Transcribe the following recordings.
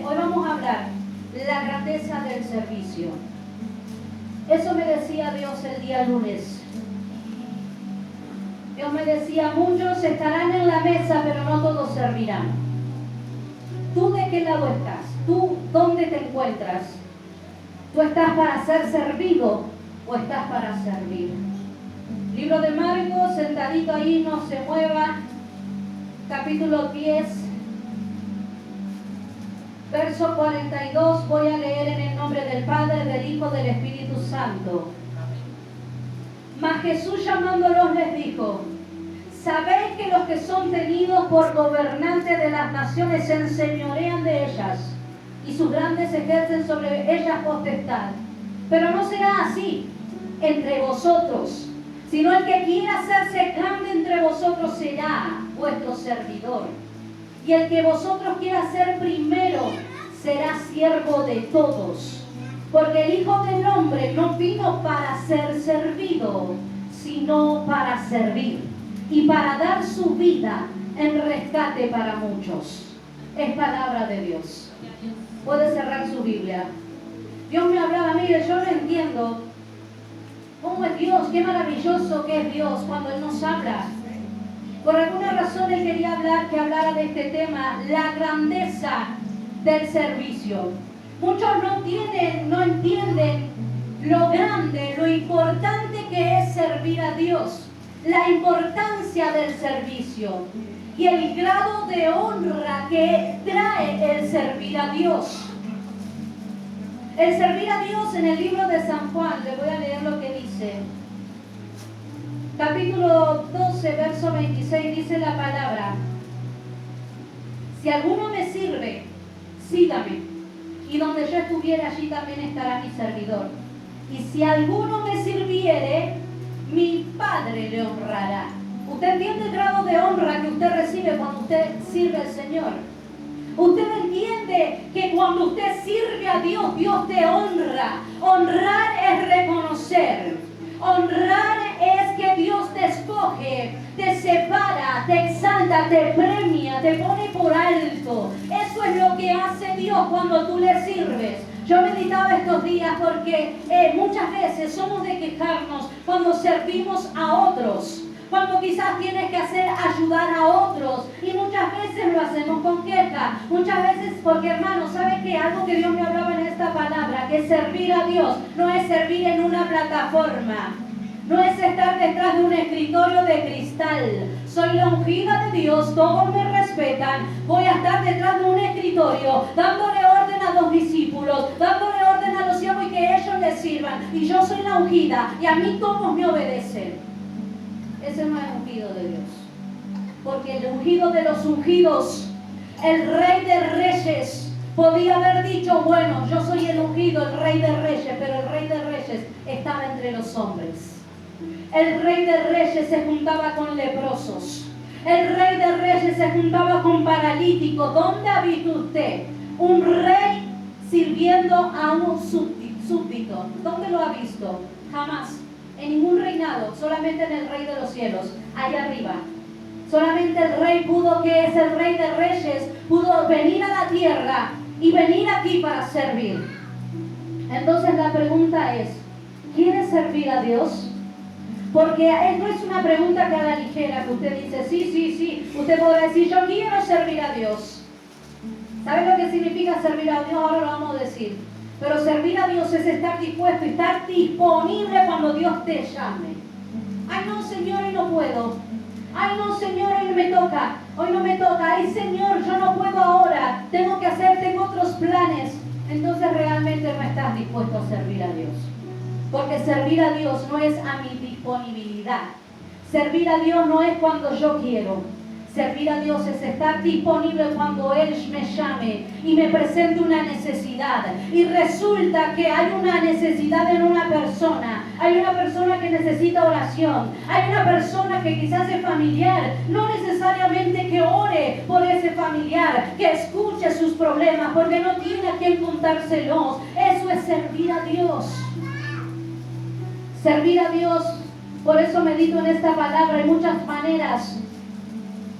hoy vamos a hablar la grandeza del servicio. Eso me decía Dios el día lunes. Dios me decía, muchos estarán en la mesa, pero no todos servirán. ¿Tú de qué lado estás? ¿Tú dónde te encuentras? ¿Tú estás para ser servido o estás para servir? Libro de Marcos, sentadito ahí, no se mueva. Capítulo 10, verso 42. Voy a leer en el nombre del Padre, del Hijo, del Espíritu Santo. Mas Jesús llamándolos les dijo: ¿sabéis que los que son tenidos por gobernantes de las naciones se enseñorean de ellas, y sus grandes ejercen sobre ellas potestad? Pero no será así entre vosotros, sino el que quiera hacerse grande entre vosotros será vuestro servidor. Y el que vosotros quiera ser primero será siervo de todos. Porque el Hijo del Hombre no vino para ser servido, sino para servir y para dar su vida en rescate para muchos. Es palabra de Dios. Puede cerrar su Biblia. Dios me hablaba, mire, yo no entiendo cómo es Dios, qué maravilloso que es Dios cuando Él nos habla. Por alguna razón Él quería que hablara de este tema, la grandeza del servicio. Muchos no entienden lo grande, lo importante que es servir a Dios, la importancia del servicio y el grado de honra que trae el servir a Dios. El servir a Dios en el libro de San Juan, le voy a leer lo que dice. Capítulo 12, verso 26, dice la palabra: si alguno me sirve, sígame. Y donde yo estuviere, allí también estará mi servidor. Y si alguno me sirviere, mi Padre le honrará. ¿Usted entiende el grado de honra que usted recibe cuando usted sirve al Señor? Usted entiende que cuando usted sirve a Dios, Dios te honra. Honrar es reconocer. Honrar es que Dios te escoge, te separa, te exalta, te premia, te pone por alto. Eso es lo que hace Dios cuando tú le sirves. Yo meditaba estos días porque muchas veces somos de quejarnos cuando servimos a otros. Cuando quizás tienes que ayudar a otros, y muchas veces lo hacemos con queja, muchas veces porque, hermano, ¿sabe qué? Algo que Dios me hablaba en esta palabra, que servir a Dios no es servir en una plataforma, no es estar detrás de un escritorio de cristal. Soy la ungida de Dios, todos me respetan, voy a estar detrás de un escritorio, dándole orden a los discípulos, dándole orden a los siervos y que ellos les sirvan, y yo soy la ungida, y a mí todos me obedecen. Ese no es ungido de Dios. Porque el ungido de los ungidos, el Rey de Reyes, podía haber dicho, bueno, yo soy el ungido, el Rey de Reyes, pero el Rey de Reyes estaba entre los hombres. El Rey de Reyes se juntaba con leprosos. El Rey de Reyes se juntaba con paralíticos. ¿Dónde ha visto usted un rey sirviendo a un súbdito? ¿Dónde lo ha visto? Jamás. En ningún reinado, solamente en el Rey de los cielos, allá arriba. Solamente el Rey que es el Rey de Reyes, pudo venir a la tierra y venir aquí para servir. Entonces la pregunta es, ¿quieres servir a Dios? Porque no es una pregunta que a la ligera, que usted dice, sí. Usted podrá decir, yo quiero servir a Dios. ¿Sabe lo que significa servir a Dios? Ahora lo vamos a decir. Pero servir a Dios es estar dispuesto, estar disponible cuando Dios te llame. Ay, no, Señor, hoy no puedo. Ay, no, Señor, hoy no me toca. Hoy no me toca. Ay, Señor, yo no puedo ahora. Tengo otros planes. Entonces realmente no estás dispuesto a servir a Dios. Porque servir a Dios no es a mi disponibilidad. Servir a Dios no es cuando yo quiero. Servir a Dios es estar disponible cuando Él me llame y me presente una necesidad. Y resulta que hay una necesidad en una persona. Hay una persona que necesita oración. Hay una persona que quizás es familiar. No necesariamente que ore por ese familiar, que escuche sus problemas, porque no tiene a quien contárselos. Eso es servir a Dios. Servir a Dios. Por eso medito en esta palabra. Hay muchas maneras.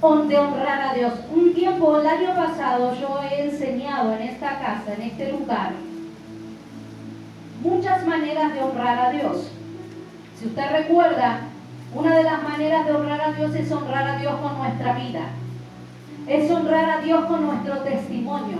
de honrar a Dios. Un tiempo, el año pasado, yo he enseñado en esta casa, en este lugar, muchas maneras de honrar a Dios. Si usted recuerda, una de las maneras de honrar a Dios es honrar a Dios con nuestra vida. Es honrar a Dios con nuestro testimonio.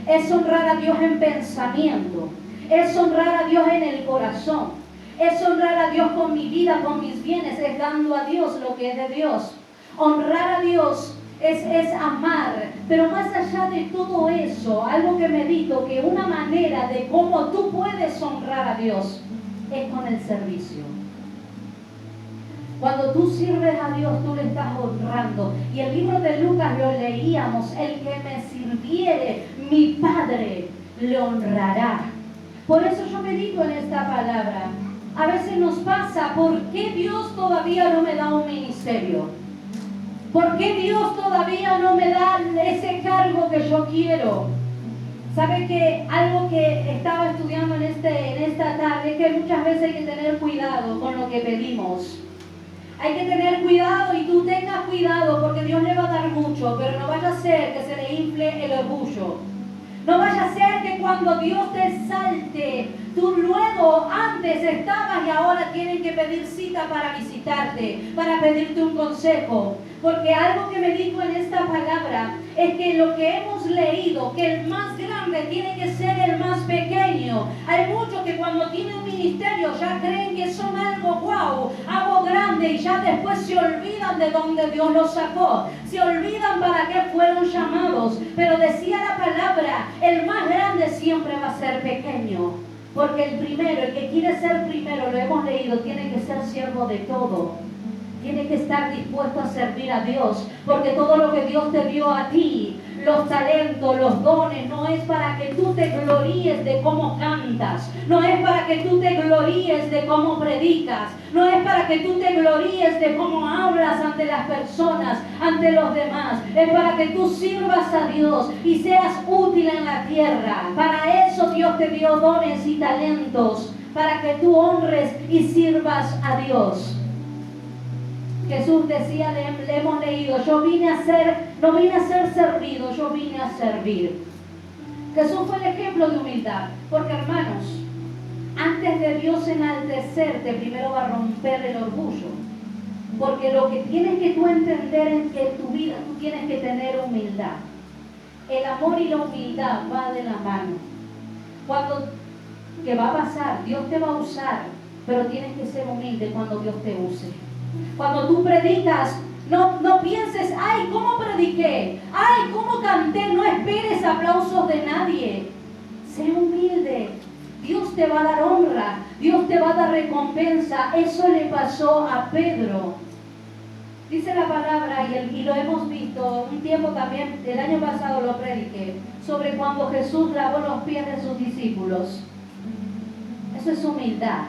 Es honrar a Dios en pensamiento. Es honrar a Dios en el corazón. Es honrar a Dios con mi vida, con mis bienes. Es dando a Dios lo que es de Dios. Honrar a Dios es amar. Pero más allá de todo eso, algo que medito, que una manera de cómo tú puedes honrar a Dios es con el servicio. Cuando tú sirves a Dios, tú le estás honrando. Y el libro de Lucas lo leíamos: el que me sirviere, mi Padre le honrará. Por eso yo medito en esta palabra. A veces nos pasa, ¿por qué Dios todavía no me da un ministerio? ¿Por qué Dios todavía no me da ese cargo que yo quiero? ¿Sabe que algo que estaba estudiando en esta tarde es que muchas veces hay que tener cuidado con lo que pedimos? Hay que tener cuidado, y tú tengas cuidado, porque Dios le va a dar mucho, pero no vaya a ser que se le infle el orgullo. No vaya a ser que cuando Dios te salte, tú luego antes estabas y ahora tienen que pedir cita para visitarte, para pedirte un consejo. Porque algo que me dijo en esta palabra es que lo que hemos leído, que el más grande tiene que ser el más pequeño. Hay muchos que cuando tienen un ministerio ya creen que son algo guau, algo grande, y ya después se olvidan de dónde Dios los sacó. Se olvidan para qué fueron llamados. Pero decía la palabra, el más grande siempre va a ser pequeño. Porque el primero, el que quiere ser primero, lo hemos leído, tiene que ser siervo de todo. Tiene que estar dispuesto a servir a Dios, porque todo lo que Dios te dio a ti, los talentos, los dones, no es para que tú te gloríes de cómo cantas, no es para que tú te gloríes de cómo predicas, no es para que tú te gloríes de cómo hablas ante las personas, ante los demás, es para que tú sirvas a Dios y seas útil en la tierra. Para eso Dios te dio dones y talentos, para que tú honres y sirvas a Dios. Jesús decía, le hemos leído, no vine a ser servido, yo vine a servir. Jesús fue el ejemplo de humildad, porque hermanos, antes de Dios enaltecerte, primero va a romper el orgullo. Porque lo que tienes que tú entender es que en tu vida tú tienes que tener humildad. El amor y la humildad va de la mano. ¿Qué va a pasar? Dios te va a usar, pero tienes que ser humilde cuando Dios te use. Cuando tú predicas, no pienses, ay, ¿cómo prediqué? Ay, ¿cómo canté? No esperes aplausos de nadie. Sé humilde. Dios te va a dar honra. Dios te va a dar recompensa. Eso le pasó a Pedro. Dice la palabra, y lo hemos visto un tiempo también, el año pasado lo prediqué, sobre cuando Jesús lavó los pies de sus discípulos. Eso es humildad.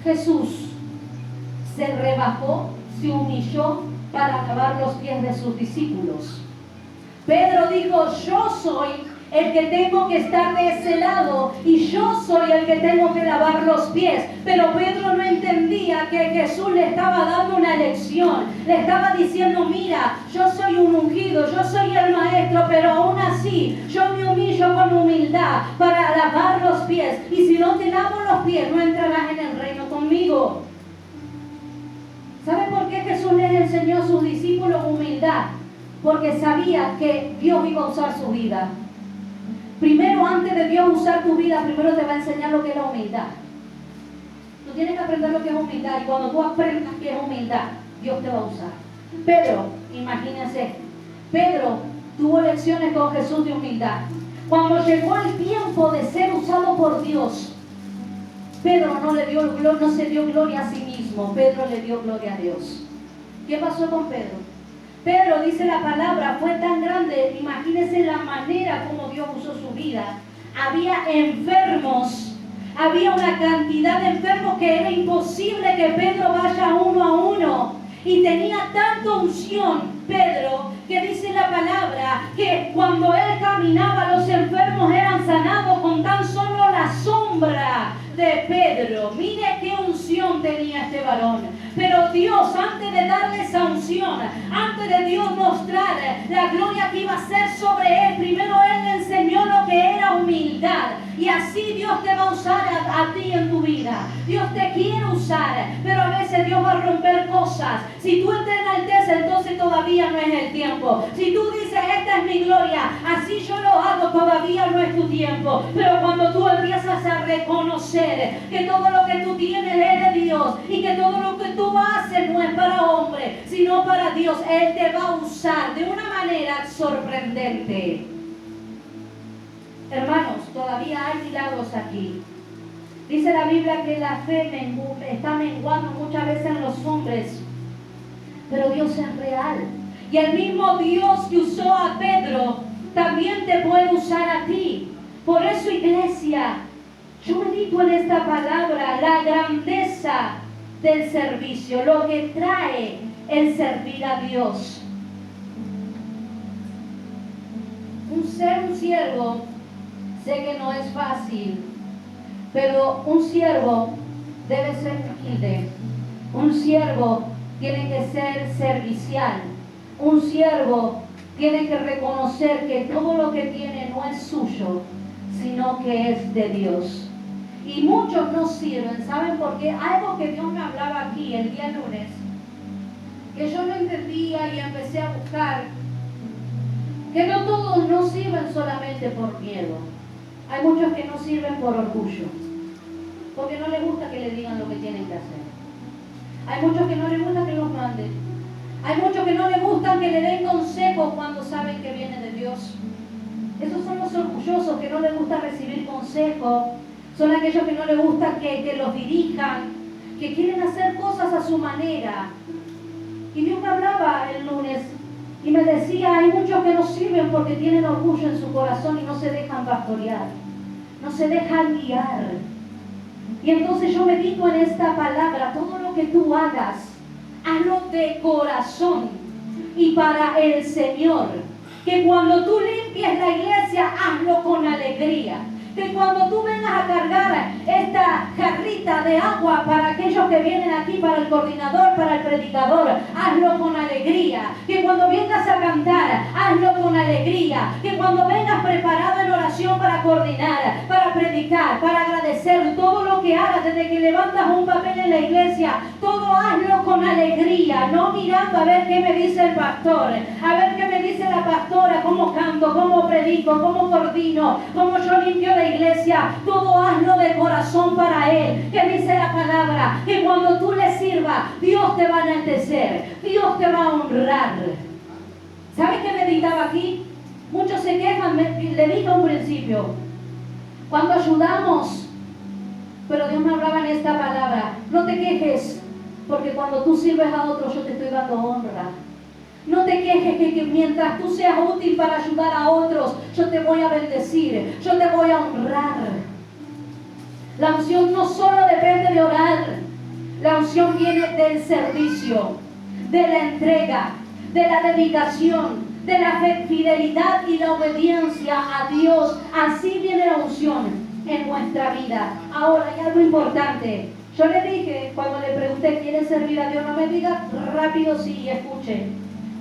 Jesús se rebajó, se humilló para lavar los pies de sus discípulos. Pedro dijo, yo soy el que tengo que estar de ese lado y yo soy el que tengo que lavar los pies. Pero Pedro no entendía que Jesús le estaba dando una lección. Le estaba diciendo, mira, yo soy un ungido, yo soy el maestro, pero aún así yo me humillo con humildad para lavar los pies. Y si no te lavo los pies, no entrarás en el reino conmigo. ¿Sabe por qué Jesús les enseñó a sus discípulos humildad? Porque sabía que Dios iba a usar su vida. Primero, antes de Dios usar tu vida, primero te va a enseñar lo que es la humildad. Tú tienes que aprender lo que es humildad, y cuando tú aprendas qué es humildad, Dios te va a usar. Pedro, imagínense, Pedro tuvo lecciones con Jesús de humildad. Cuando llegó el tiempo de ser usado por Dios, Pedro no se dio gloria a sí mismo, Pedro le dio gloria a Dios. ¿Qué pasó con Pedro? Pedro, dice la palabra, fue tan grande, imagínense la manera como Dios usó su vida. Había enfermos, había una cantidad de enfermos que era imposible que Pedro vaya uno a uno. Y tenía tanta unción Pedro, que dice la palabra que cuando él caminaba los enfermos eran sanados con tan solo la sombra de Pedro. Mire qué unción tenía este varón. Pero Dios, antes de darle esa unción, antes de Dios mostrar la gloria que iba a ser sobre él, primero él le enseñó lo que era humildad. Y así Dios te va a usar a ti en tu vida. Dios te quiere usar, pero a veces Dios va a romper cosas. Si tú te enalteces, entonces todavía no es el tiempo. Si tú dices, esta es mi gloria, así yo lo hago, todavía no es tu tiempo. Pero cuando tú empiezas a reconocer que todo lo que tú tienes es de Dios y que todo lo que tú haces no es para hombre, sino para Dios, Él te va a usar de una manera sorprendente. Hermanos, todavía hay milagros aquí. Dice la Biblia que la fe está menguando muchas veces en los hombres, pero Dios es real. Y el mismo Dios que usó a Pedro también te puede usar a ti. Por eso, iglesia, yo medito en esta palabra, la grandeza del servicio, lo que trae el servir a Dios. Ser un siervo, sé que no es fácil, pero un siervo debe ser humilde. Un siervo tiene que ser servicial. Un siervo tiene que reconocer que todo lo que tiene no es suyo, sino que es de Dios. Y muchos no sirven, ¿saben por qué? Algo que Dios me hablaba aquí el día lunes, que yo no entendía y empecé a buscar, que no todos no sirven solamente por miedo. Hay muchos que no sirven por orgullo, porque no les gusta que le digan lo que tienen que hacer. Hay muchos que no les gusta que los manden. Hay muchos que no les gusta que le den consejos cuando saben que viene de Dios. Esos son los orgullosos, que no les gusta recibir consejos. Son aquellos que no les gusta que los dirijan, que quieren hacer cosas a su manera. Y Dios me hablaba el lunes y me decía, hay muchos que no sirven porque tienen orgullo en su corazón y no se dejan pastorear, no se dejan guiar. Y entonces yo medito en esta palabra, todo lo que tú hagas, hazlo de corazón y para el Señor. Que cuando tú limpies la iglesia, hazlo con alegría. Que cuando tú vengas a cargar esta jarrita de agua para aquellos que vienen aquí, para el coordinador, para el predicador, hazlo con alegría. Que cuando vengas a cantar, hazlo con alegría. Que cuando vengas preparado en oración para coordinar, para predicar, para agradecer, todo lo que hagas desde que levantas un papel en la iglesia, todo hazlo con alegría, no mirando a ver qué me dice el pastor, a ver qué me dice la pastora, cómo canto, cómo predico, cómo coordino, cómo yo limpio la iglesia. Todo hazlo de corazón para Él. Que dice la palabra que cuando tú le sirvas, Dios te va a enaltecer, Dios te va a honrar. ¿Sabes qué meditaba aquí? Muchos se quejan, le dije a un principio, cuando ayudamos, pero Dios me hablaba en esta palabra, no te quejes, porque cuando tú sirves a otros yo te estoy dando honra. No te quejes que mientras tú seas útil para ayudar a otros, yo te voy a bendecir, yo te voy a honrar. La unción no solo depende de orar, la unción viene del servicio, de la entrega, de la dedicación, de la fidelidad y la obediencia a Dios. Así viene la unción en nuestra vida. Ahora hay algo importante. Yo le dije, cuando le pregunté, ¿quieres servir a Dios? No me diga rápido sí, escuche.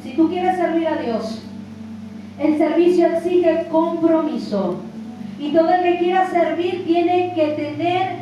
Si tú quieres servir a Dios, el servicio exige compromiso. Y todo el que quiera servir tiene que tener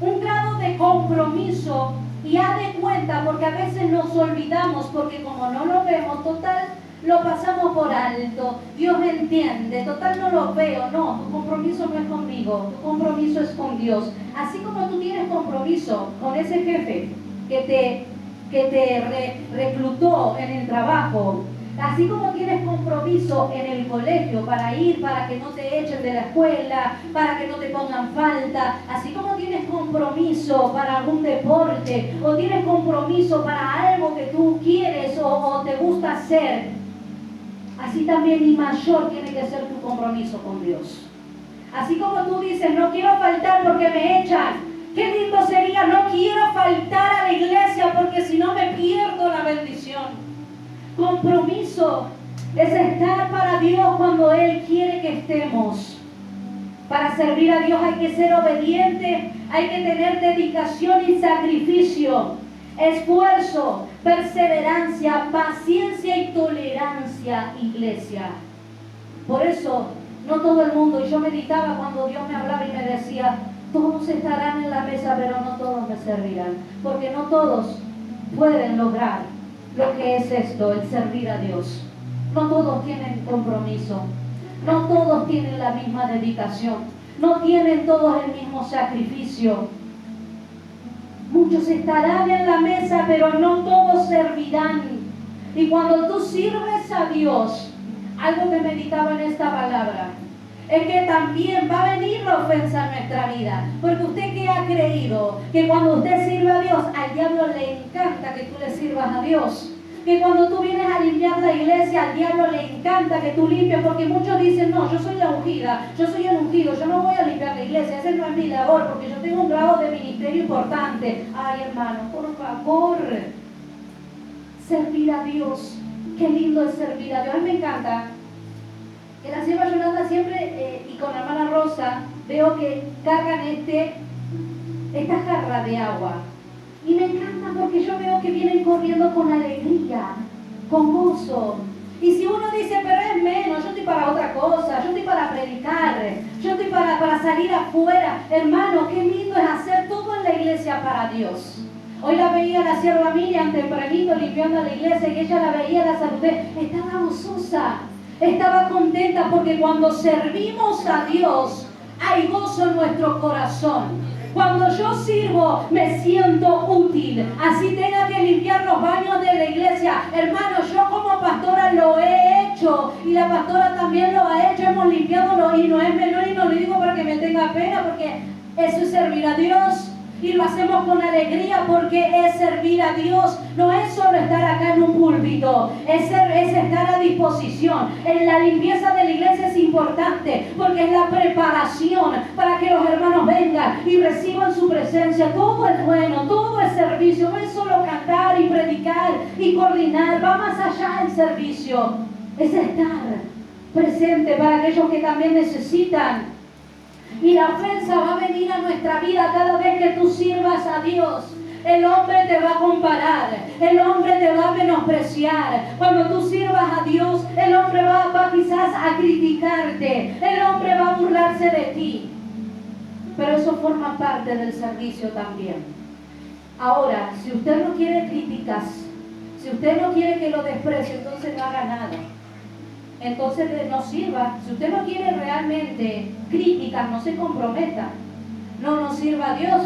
un grado de compromiso. Y haz de cuenta, porque a veces nos olvidamos, porque como no lo vemos, total, lo pasamos por alto. Dios me entiende, total no lo veo. No, tu compromiso no es conmigo, tu compromiso es con Dios. Así como tú tienes compromiso con ese jefe que te reclutó en el trabajo, así como tienes compromiso en el colegio para ir, para que no te echen de la escuela, para que no te pongan falta, así como tienes compromiso para algún deporte, o tienes compromiso para algo que tú quieres o te gusta hacer, así también y mayor tiene que ser tu compromiso con Dios. Así como tú dices, no quiero faltar porque me echan, qué lindo sería, no quiero faltar a la iglesia porque si no me pierdo la bendición. Compromiso es estar para Dios cuando Él quiere que estemos. Para servir a Dios hay que ser obediente, hay que tener dedicación y sacrificio. esfuerzo, perseverancia, paciencia y tolerancia, iglesia. Por eso, no todo el mundo, y yo meditaba cuando Dios me hablaba y me decía, todos estarán en la mesa, pero no todos me servirán, porque no todos pueden lograr lo que es esto, el servir a Dios. No todos tienen compromiso, no todos tienen la misma dedicación, no tienen todos el mismo sacrificio. Muchos estarán en la mesa, pero no todos servirán. Y cuando tú sirves a Dios, algo que meditaba en esta palabra, es que también va a venir la ofensa a nuestra vida. Porque usted que ha creído que cuando usted sirve a Dios, al diablo le encanta que tú le sirvas a Dios. Que cuando tú vienes a limpiar la iglesia, al diablo le encanta que tú limpies, porque muchos dicen, no, yo soy la ungida, yo soy el ungido, yo no voy a limpiar la iglesia, ese no es mi labor, porque yo tengo un grado de ministerio importante. Ay, hermano, por favor, servir a Dios, qué lindo es servir a Dios. A mí me encanta que la sierva Yolanda siempre, y con la hermana Rosa, veo que cargan esta jarra de agua. Y me encanta porque yo veo que vienen corriendo con alegría, con gozo. Y si uno dice, pero es menos, yo estoy para otra cosa, yo estoy para predicar, yo estoy para salir afuera. Hermano, qué lindo es hacer todo en la iglesia para Dios. Hoy la veía la sierva Miriam tempranito limpiando la iglesia y ella la veía, la saludé, estaba gozosa, estaba contenta porque cuando servimos a Dios hay gozo en nuestro corazón. Cuando yo sirvo, me siento útil. Así tenga que limpiar los baños de la iglesia. Hermano, yo como pastora lo he hecho. Y la pastora también lo ha hecho. Hemos limpiado y no es menor y no lo digo para que me tenga pena. Porque eso es servir a Dios. Y lo hacemos con alegría porque es servir a Dios. No es solo estar acá en un púlpito, es estar a disposición. En la limpieza de la iglesia es importante porque es la preparación para que los hermanos vengan y reciban su presencia. Todo es bueno, todo es servicio. No es solo cantar y predicar y coordinar. Va más allá el servicio. Es estar presente para aquellos que también necesitan. Y la ofensa va a venir a nuestra vida cada vez que tú sirvas a Dios. El hombre te va a comparar, el hombre te va a menospreciar. Cuando tú sirvas a Dios, el hombre va quizás a criticarte, el hombre va a burlarse de ti. Pero eso forma parte del servicio también. Ahora, si usted no quiere críticas, si usted no quiere que lo desprecie, entonces no haga nada. Entonces no sirva. Si usted no quiere realmente críticas, no se comprometa. No sirva a Dios,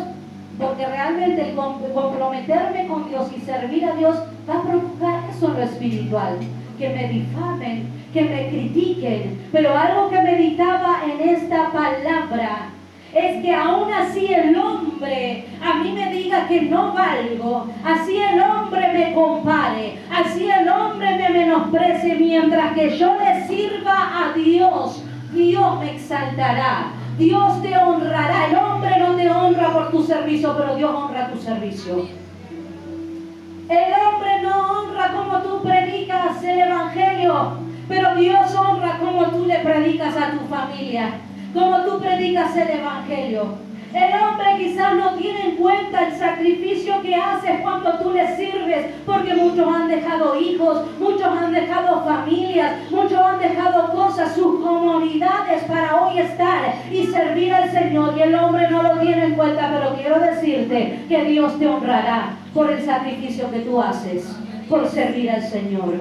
porque realmente el comprometerme con Dios y servir a Dios va a provocar eso en lo espiritual. Que me difamen, que me critiquen. Pero algo que meditaba en esta palabra es que aún así el hombre a mí me diga que no valgo, así el hombre me compare, así el hombre me menosprecie, mientras que yo le sirva a Dios, Dios me exaltará, Dios te honrará. El hombre no te honra por tu servicio, pero Dios honra tu servicio. El hombre no honra como tú predicas el evangelio, pero Dios honra como tú le predicas a tu familia, como tú predicas el evangelio. El hombre quizás no tiene en cuenta el sacrificio que haces cuando tú le sirves, porque muchos han dejado hijos, muchos han dejado familias, muchos han dejado cosas, sus comunidades para hoy estar y servir al Señor, y el hombre no lo tiene en cuenta. Pero quiero decirte que Dios te honrará por el sacrificio que tú haces, por servir al Señor.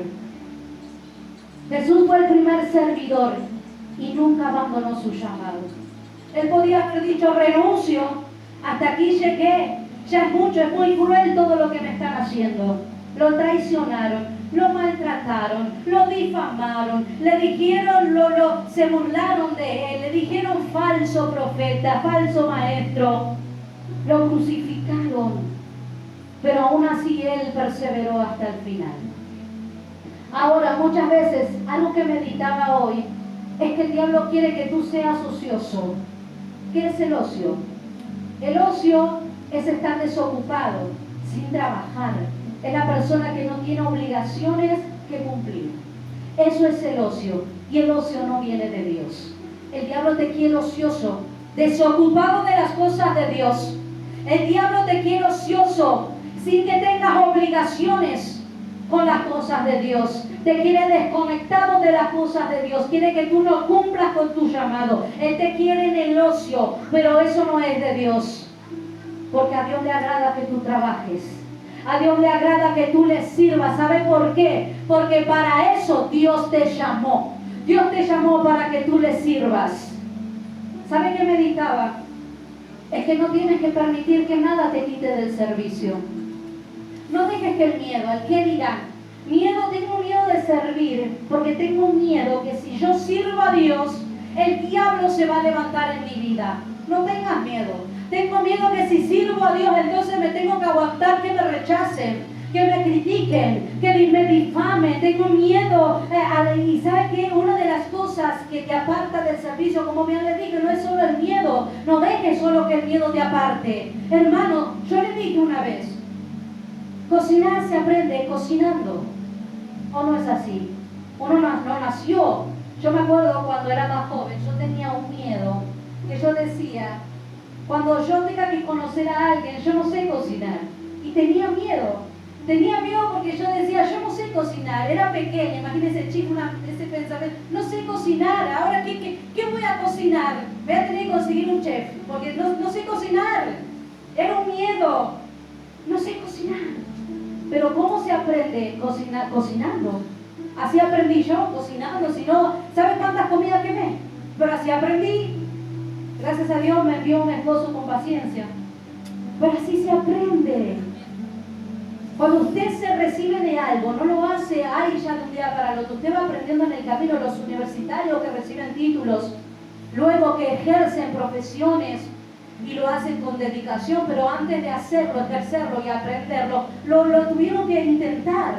Jesús fue el primer servidor y nunca abandonó su llamado. Él podía haber dicho, renuncio, hasta aquí llegué, ya es mucho, es muy cruel todo lo que me están haciendo. Lo traicionaron, lo maltrataron, lo difamaron, le dijeron, se burlaron de él, le dijeron falso profeta, falso maestro, lo crucificaron, pero aún así él perseveró hasta el final. Ahora, muchas veces, algo que meditaba hoy, es que el diablo quiere que tú seas ocioso. ¿Qué es el ocio? El ocio es estar desocupado, sin trabajar. Es la persona que no tiene obligaciones que cumplir. Eso es el ocio. Y el ocio no viene de Dios. El diablo te quiere ocioso, desocupado de las cosas de Dios. El diablo te quiere ocioso, sin que tengas obligaciones con las cosas de Dios. Te quiere desconectado de las cosas de Dios. Quiere que tú no cumplas con tu llamado. Él te quiere en el ocio, pero eso no es de Dios. Porque a Dios le agrada que tú trabajes. A Dios le agrada que tú le sirvas. ¿Sabe por qué? Porque para eso Dios te llamó. Dios te llamó para que tú le sirvas. ¿Sabe qué meditaba? Es que no tienes que permitir que nada te quite del servicio. No dejes que el miedo, el qué dirán. Tengo miedo de servir, porque tengo miedo que si yo sirvo a Dios, el diablo se va a levantar en mi vida. No tengas miedo. Tengo miedo que si sirvo a Dios, entonces me tengo que aguantar que me rechacen, que me critiquen, que me difamen. Tengo miedo. Y ¿sabe qué? Una de las cosas que te aparta del servicio, como bien le dije, no es solo el miedo. No dejes solo que el miedo te aparte. Hermano, yo le dije una vez, cocinar se aprende cocinando. ¿O no es así? Uno no nació. Yo me acuerdo cuando era más joven, yo tenía un miedo que yo decía, cuando yo tenga que conocer a alguien, yo no sé cocinar. Y tenía miedo. Tenía miedo porque yo decía, yo no sé cocinar. Era pequeña, imagínense chico, ese pensamiento, no sé cocinar. Ahora, ¿qué voy a cocinar? Voy a tener que conseguir un chef, porque no sé cocinar. Era un miedo. No sé cocinar. Pero ¿cómo se aprende cocinando? Así aprendí yo, cocinando. Si no, ¿saben cuántas comidas quemé? Pero así aprendí. Gracias a Dios me envió un esposo con paciencia. Pero así se aprende. Cuando usted se recibe de algo, no lo hace ahí ya de un día para el otro. Usted va aprendiendo en el camino. Los universitarios que reciben títulos, luego que ejercen profesiones y lo hacen con dedicación, pero antes de hacerlo, ejercerlo y aprenderlo, lo tuvieron que intentar.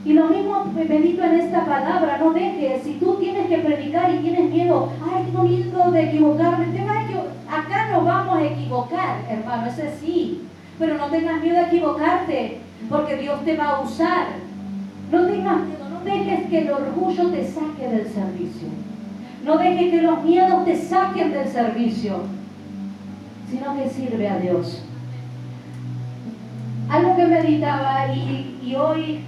Y lo mismo medito en esta palabra, no dejes, si tú tienes que predicar y tienes miedo, tengo miedo de equivocarme, acá nos vamos a equivocar, hermano, ese sí, pero no tengas miedo a equivocarte, porque Dios te va a usar. No tengas miedo, no dejes que el orgullo te saque del servicio, no dejes que los miedos te saquen del servicio, sino que sirve a Dios. Algo que meditaba y hoy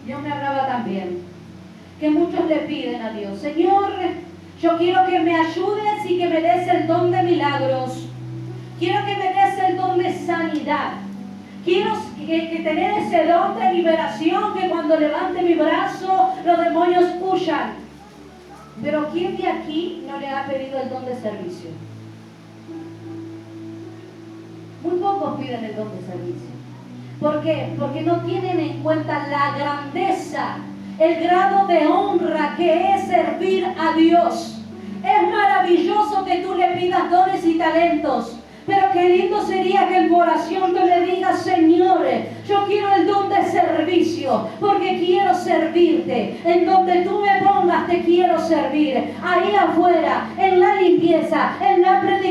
Dios me hablaba también, que muchos le piden a Dios, Señor, yo quiero que me ayudes y que me des el don de milagros, quiero que me des el don de sanidad, quiero que tener ese don de liberación, que cuando levante mi brazo los demonios huyan. Pero ¿quién de aquí no le ha pedido el don de servicio? Muy pocos piden el don de servicio. ¿Por qué? Porque no tienen en cuenta la grandeza, el grado de honra que es servir a Dios. Es maravilloso que tú le pidas dones y talentos, pero qué lindo sería que en tu oración tú le digas, Señor, yo quiero el don de servicio, porque quiero servirte. En donde tú me pongas te quiero servir. Ahí afuera, en la limpieza, en la predicación,